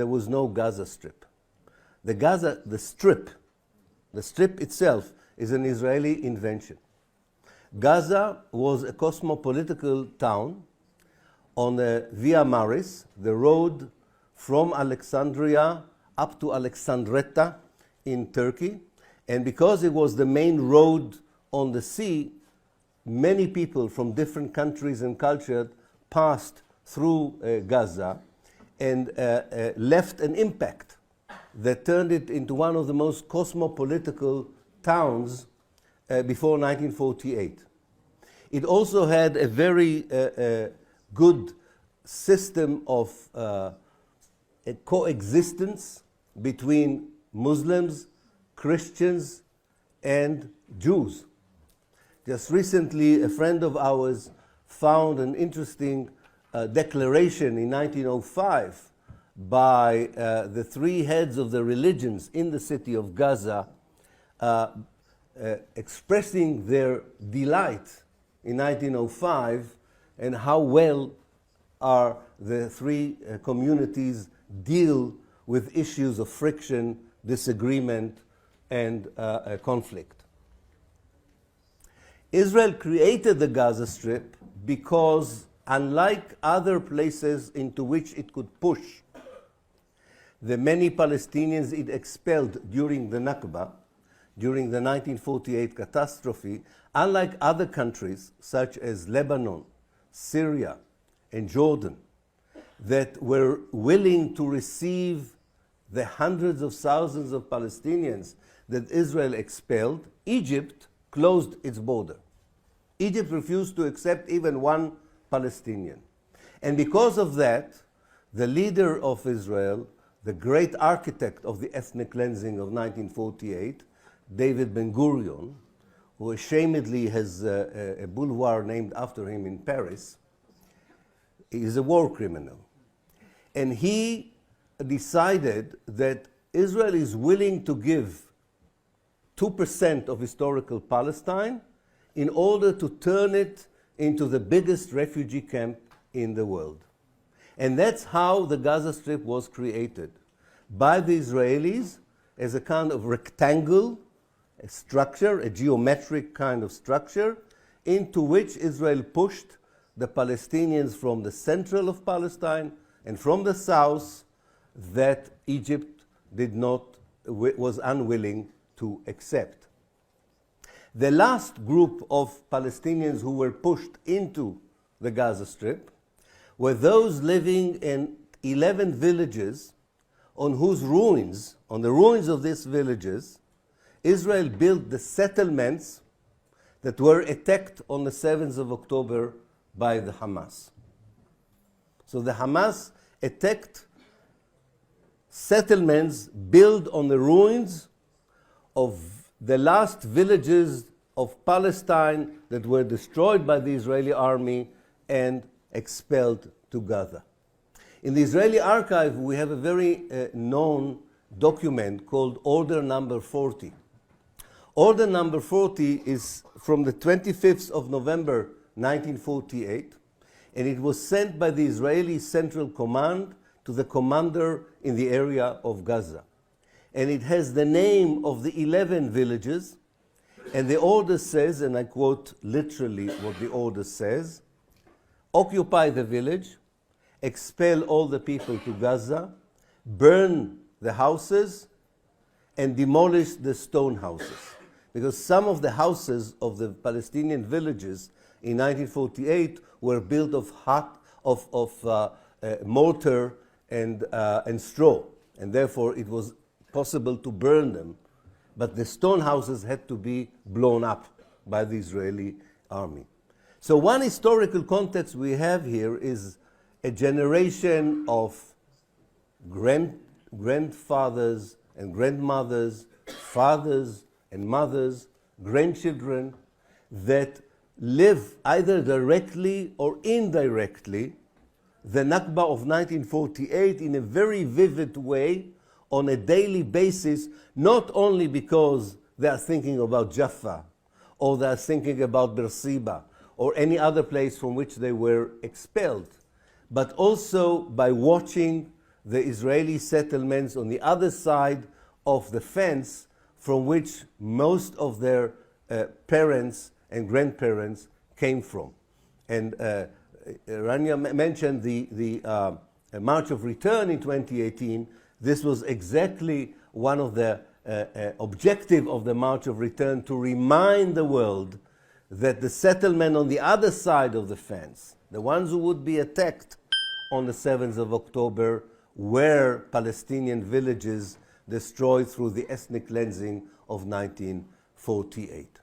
there was no Gaza Strip. The strip itself is an Israeli invention. Gaza was a cosmopolitical town on the Via Maris, the road from Alexandria up to Alexandretta in Turkey. And because it was the main road on the sea, many people from different countries and cultures passed through Gaza and left an impact that turned it into one of the most cosmopolitical towns before 1948. It also had a very good system of coexistence between Muslims, Christians, and Jews. Just recently, a friend of ours found an interesting declaration in 1905 by the three heads of the religions in the city of Gaza, expressing their delight in 1905 and how well are the three communities deal with issues of friction, disagreement, and conflict. Israel created the Gaza Strip because, unlike other places into which it could push the many Palestinians it expelled during the Nakba, during the 1948 catastrophe, unlike other countries such as Lebanon, Syria, and Jordan, that were willing to receive the hundreds of thousands of Palestinians that Israel expelled, Egypt closed its border. Egypt refused to accept even one Palestinian. And because of that, the leader of Israel, the great architect of the ethnic cleansing of 1948, David Ben-Gurion, who ashamedly has a boulevard named after him in Paris, is a war criminal. And he decided that Israel is willing to give 2% of historical Palestine in order to turn it into the biggest refugee camp in the world. And that's how the Gaza Strip was created, by the Israelis as a kind of rectangle, a structure, a geometric kind of structure, into which Israel pushed the Palestinians from the central of Palestine and from the south that Egypt was unwilling to accept. The last group of Palestinians who were pushed into the Gaza Strip were those living in 11 villages on whose ruins, on the ruins of these villages, Israel built the settlements that were attacked on the 7th of October by the Hamas. So the Hamas attacked settlements built on the ruins of the last villages of Palestine that were destroyed by the Israeli army and expelled to Gaza. In the Israeli archive, we have a very known document called Order Number 40. Order Number 40 is from the 25th of November 1948, and it was sent by the Israeli Central Command to the commander in the area of Gaza. And it has the name of the 11 villages, and the order says, and I quote literally what the order says, occupy the village, expel all the people to Gaza, burn the houses, and demolish the stone houses. Because some of the houses of the Palestinian villages in 1948 were built of mortar and straw, and therefore it was possible to burn them. But the stone houses had to be blown up by the Israeli army. So one historical context we have here is a generation of grandfathers and grandmothers, fathers and mothers, grandchildren that live either directly or indirectly the Nakba of 1948 in a very vivid way on a daily basis, not only because they are thinking about Jaffa or they are thinking about Beersheba or any other place from which they were expelled, but also by watching the Israeli settlements on the other side of the fence from which most of their parents and grandparents came from. And Rania mentioned the March of Return in 2018. This was exactly one of the objective of the March of Return, to remind the world that the settlement on the other side of the fence, the ones who would be attacked on the 7th of October, were Palestinian villages destroyed through the ethnic cleansing of 1948.